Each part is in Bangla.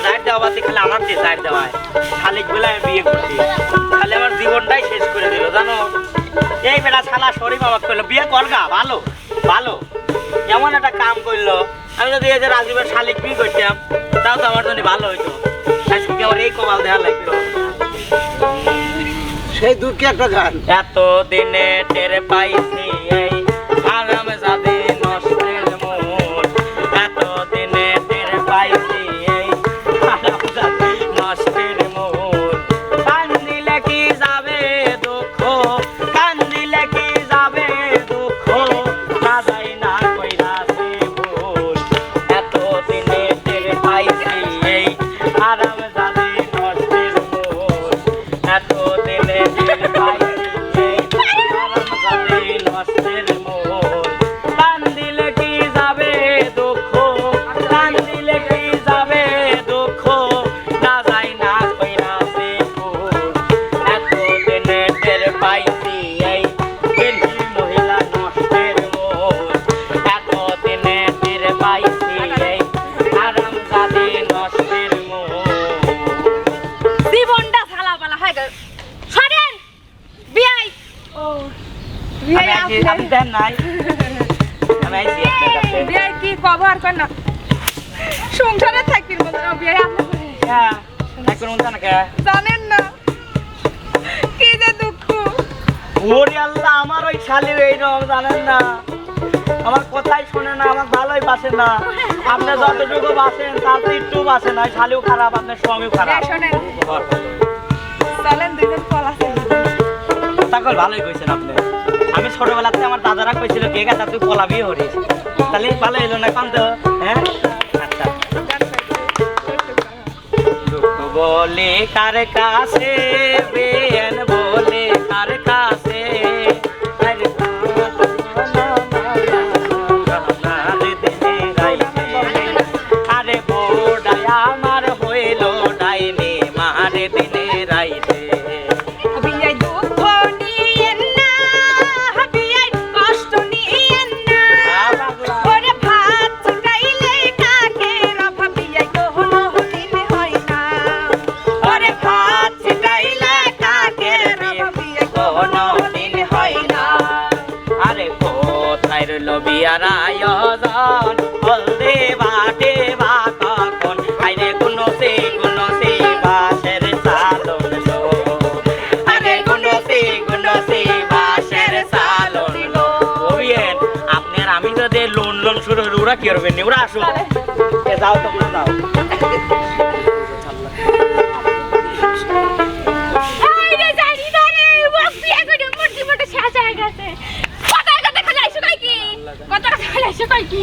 জার দেওয়া বাতি খেলে আমার দিয়ে জার দেওয়ায় শালিক বলে আমি বিয়ে করছি তাহলে আমার জীবনটাই শেষ করে দিল জানো এই বেটা শালা শরীফ আমাকে করলো বিয়ে করগা ভালো ভালো এমন একটা কাম করলো আমি যদি এই যে রাজীবের শালিক বিয়ে করতাম তাও তো আমার জন্য ভালো হইতো আজকে আমার এই কপাল দেওয়া লাগতো সেই দুঃখে একটা গান এত দিনে টের পাইছি এই আরাম জাদে নষ্টের মন এত দিনে টের পাইছি এই আরাম জাদে নষ্টের মন কান্দিলে কি যাবে দুঃখ কান্দিলে কি যাবে দুঃখ না যাই না কইরাছে ভুল এত দিনে টের পাইছি এই আরাম জাদে নষ্টের মন এত দিনে টের পাইছি এই আরাম জাদে নষ্টের মন কান্দিলে কি যাবে দুঃখ কান্দিলে কি যাবে দুঃখ না যাই না কইরাছে ভুল এত দিনে টের পাইছি এই গেলি মহিলা নষ্টের মন এত দিনে টের পাইছি এই আরাম জাদে নষ্টের মন জীবনটা ঝালাপালা হয়ে গেল সরেন বিয়াই ও বিয়াই আমি দেন নাই আমি আইছি আপনার কাছে বিয়াই কি কভার কর না সংসারে থাকবি বলে বিয়াই আপনি হ্যাঁ এখন উনতা না কে জানেন না কি যে দুঃখ ওরে আল্লাহ আমার ওই শালির এই রকম জানেন না আমার কথাই শুনে না আমার ভালোই বাসে না আপনি যতটুকু বাসেন তার তো একটু বাসে না শালিও খারাপ আপনার স্বামীও খারাপ শোনেন চলেন দুইজন পলা তাকল ভালোই কইছেন আপনি আমি ছোটবেলাতে আমার দাদারা কইছিল কে গাছা তুই পলাবি হরিস তাহলে ভালো এলো না কান্ত হ্যাঁ আচ্ছা দুঃখ বলে কার কাছে বেন বলে কার কাছে আরে আরে বোডায় আমার হইল ডাইনি মারে দিনে রাইতে বিয়াই দুঃখ নিয়েন না বিয়াই কষ্ট নিয়েন না ওরে ভাত চাইলে কাকে রভা বিয়াই কোনো দিন হয় না ওরে ভাত চাইলে কাকে রভা বিয়াই কোনো দিন হয় না আরে কোথায় রইল বিয়ার আয়োজন হলদে বাটে বা কখন আইরে কোনো সে বাসের সালন লো আরে কোনো সে বাসের সালন লো ওবিয়েন আপনার আমি যদি লোন শুরু হইল ওরা কি করবেন ওরা আসো এ যাও তোমরা যাও আইরে জানি না রে ওয়াক বিয়া করে মোটি মোটি শেষ হয়ে গেছে কথা কথা খালি আইছো কই কি কথা কথা খালি আইছো কই কি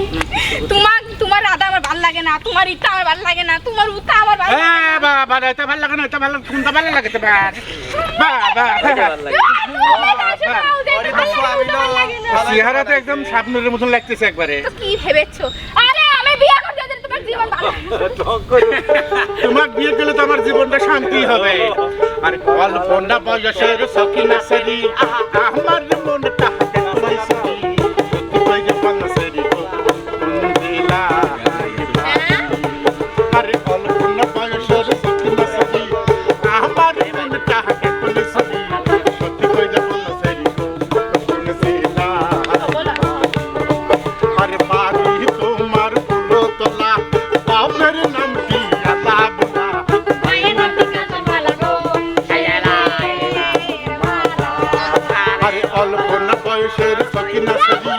তোমার রাধা আমার ভালো লাগে না তোমার ইচ্ছা আমার ভালো লাগে না তোমার উত্তা আমার ভালো লাগে না বাবা এটা ভালো লাগে না এটা ভালো কোনটা ভালো লাগে তো বাবা চেহারা তো একদম স্বপ্নের মতন লাগতেছে একবারে তো কি ভেবেছো আরে আমি বিয়া করতে যাচ্ছি তোমার জীবন ভালো তোমার বিয়ে করলে তো আমার জীবনটা শান্তি হবে আর কল্পনা বয়সের সখী নাসরি আমার মনটা আরে কল্পনা বয়সের সখী নাসরি আমার মনটা সত্যি কই যাব নাসরি আরে বাড়ি তোমার ফুলো তোলা বাপের নাম কি আল্লাহ বুলা আরে অল্প না বয়সের সখী নাসরি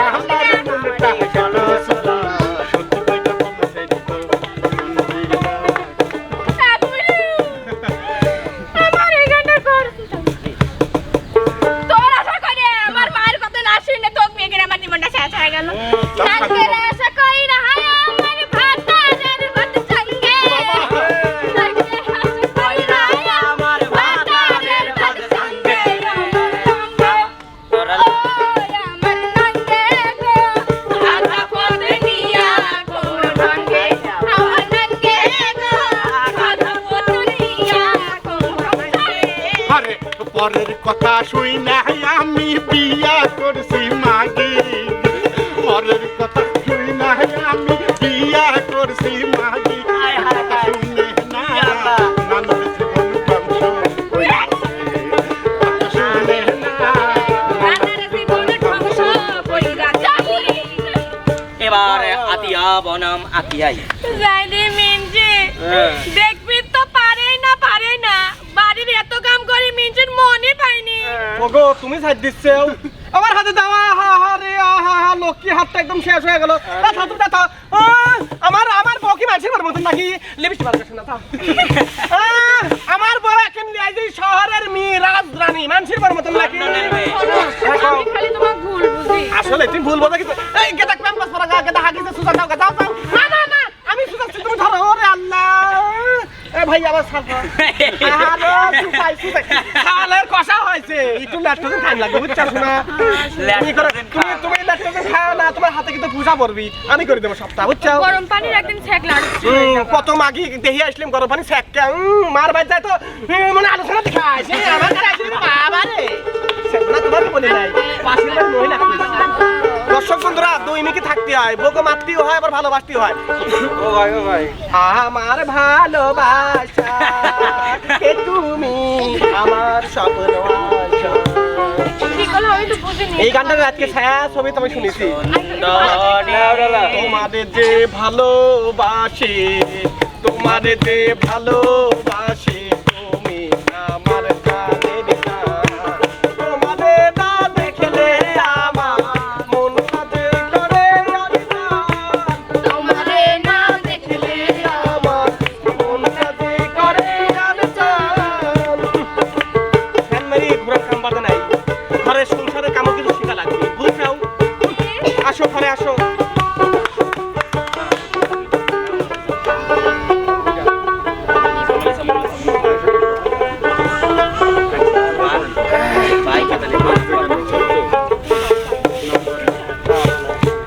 আমার মনটা গেল সুদা সত্যি কই যাব নাসরি আমার এখানে করছিস তোর আশা করে আমার মায়ের কথা না শুনে তোকে মেয়ে কিনে আমার জীবনটা শেষ হয়ে গেল নাকের আশা কই না হায় আমার ভাতারের ভাত সঙ্গে নাকের আশা কই না হায় আমার ভাতারের ভাত সঙ্গে তোরা ওই আমার নঙ্গে গো আধা পথ নিয়া কোন রঙ্গে আমার নঙ্গে গো আধা পথ নিয়া কোন রঙ্গে আরে পরের কথা শুই না আমি বিয়া করছি মাগি পরের কথা শুই না আমি বিয়া করছি মাগি বনম আতিয়াই যাই রে মিনজি দেখবি তো পারেই না বাড়ির এত কাম করে মিনজির মনে পাইনি ওগো তুমি সাইড দিচ্ছো আমার হাতে দাও আহা হা রে আহা হা লক্ষ্মী হাতটা একদম শেষ হয়ে গেল আমার বউ কি মানুষের মতন নাকি লিপস্টিক মারবে না তা আমার বউ এখন এই শহরের মেয়ে রাজরানী মানুষের মতন নাকি আমি খালি তোমাকে ভুল বুঝি আসলে তুমি ভুল বলছো কিন্তু এই গেদা ক্যাম্পাস পড়া গেদা হাগিতে সুজা দাও দাও না আমি সুজাচ্ছি তুমি ধরো ওরে আল্লাহ এ ভাই আবার সাফা আরে সুপাই খালের কষা হয়েছে একটু ল্যাকটোজেন টাইম লাগবে বুঝছস না তুমি ল্যাকটোজেন খাও না তোমার হাতে কিন্তু পূজা পড়বি আমি করে দেব সপ্তাহ বুঝছো গরম পানির একদিন ছ্যাক লাগছে কত মাগি দেহি আসলাম গরম পানি ছ্যাকটা মার বাই যায় তো মানে আলোচনা দেখায় সে আমার কাছে আসলে বাবা রে না তোমার বলে নাই পাশের বাড়ি মহিলা দর্শক বন্ধুরা দুই মিনিট থাকতে হয় বউকে মারতেও হয় আবার ভালোবাসতেও হয় ও ভাই আমার ভালোবাসা কে তুমি আমার স্বপ্ন আশা ঠিক হলো আমি তো বুঝিনি এই গানটা আজকে শেষ ছবি তুমি শুনেছি তোমাদের যে ভালোবাসি তোমাদের যে ভালোবাসি তুমি আমার কানের গান তোমাদের না দেখলে আমার মন কাঁদে করে তোমারে না দেখলে আমার মন কাঁদে করে ফ্যান মারি ঘোরা কাম বাদে নাই ঘরে সংসারে কামও কিন্তু শিখা লাগবে বুঝছাও আসো ঘরে আসো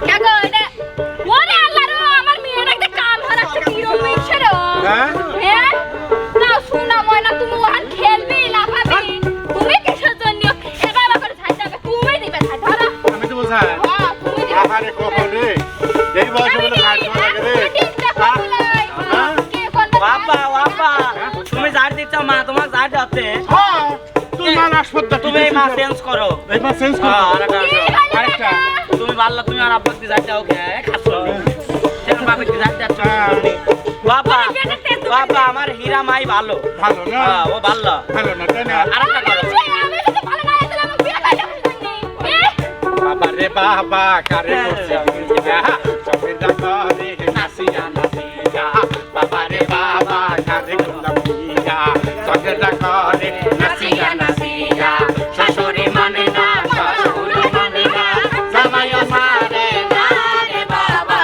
কাকো এটা ওরে আল্লাহ রে আমার মেয়ের একটা কাম হারাচ্ছে কি রকম ইচ্ছে রে হ্যাঁ না শোনা ময়না তুমি ওখান খেলবি লাফাবি তুমি কিসের জন্য এবার করে ছাড় যাবে তুমি দিবে ছাড় ধরো আমি তো বোঝাই হ্যাঁ তুমি দিবে আহারে কখন রে এই বয়সে বলে ঘাট ধরা লাগে রে বাবা তুমি যার দিচ্ছ মা তোমার যার যাচ্ছে হ্যাঁ তুই মাল আসপত্তা তুমি এই মা চেঞ্জ করো এই মা চেঞ্জ কর আরেকটা তুমি ভালো তুমি আর আব্বাক দি যাচ্ছে ওকে খাচ্ছো তেমন বাপের দি যাচ্ছে বাবা আমার হীরা মাই ভালো ভালো না ও ভালো ভালো না তাই না আরেকটা করো আমি যদি ভালো না হতো আমি বিয়ে করে বাবা রে বাবা কারে করছে আমি সবের ডাকরে নাসিয়া নাসিয়া বাবা রে বাবা কারে করলাম পিয়া সবের ডাকরে নাসিয়া নাসিয়া শাশুড়ি মানে না শাশুড়ি মানে না জামাইও মারে না রে বাবা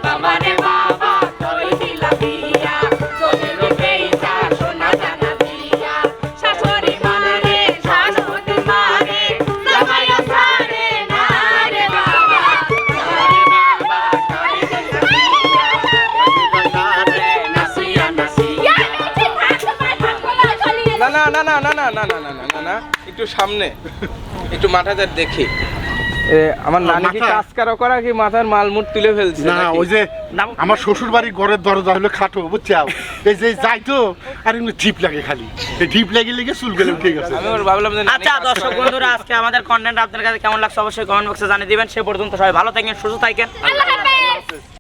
বাবা রে বাবা করে দিলা পিয়া তোদের পেইতা সোনা জানা দিয়া শাশুড়ি মানে রে শাশুড়ি মারে জামাইও মারে না রে বাবা রে বাবা করে দিলা রে নাসিয়া নাসিয়া না একটু সামনে একটু মাথাটা দেখি আমার নানি কি মাথা? কাজ করা কি মাথার মালমুট তুলে ফেলছে না ওই যে আমার শ্বশুর বাড়ির ঘরের দরজা হলো খাটো বুঝছো এই যে যাই তো আর এমনি ঢিপ লাগে খালি এই ঢিপ লেগে লেগে চুল গেলে উঠে গেছে আমি ওর ভাবলাম যে নানি আচ্ছা কাজ দর্শক করে। বন্ধুরা আজকে আমাদের কন্টেন্ট আপনাদের কাছে কেমন লাগছে অবশ্যই কমেন্ট বক্সে জানিয়ে দিবেন সে পর্যন্ত সবাই ভালো থাকেন সুস্থ থাকেন আল্লাহ হাফেজ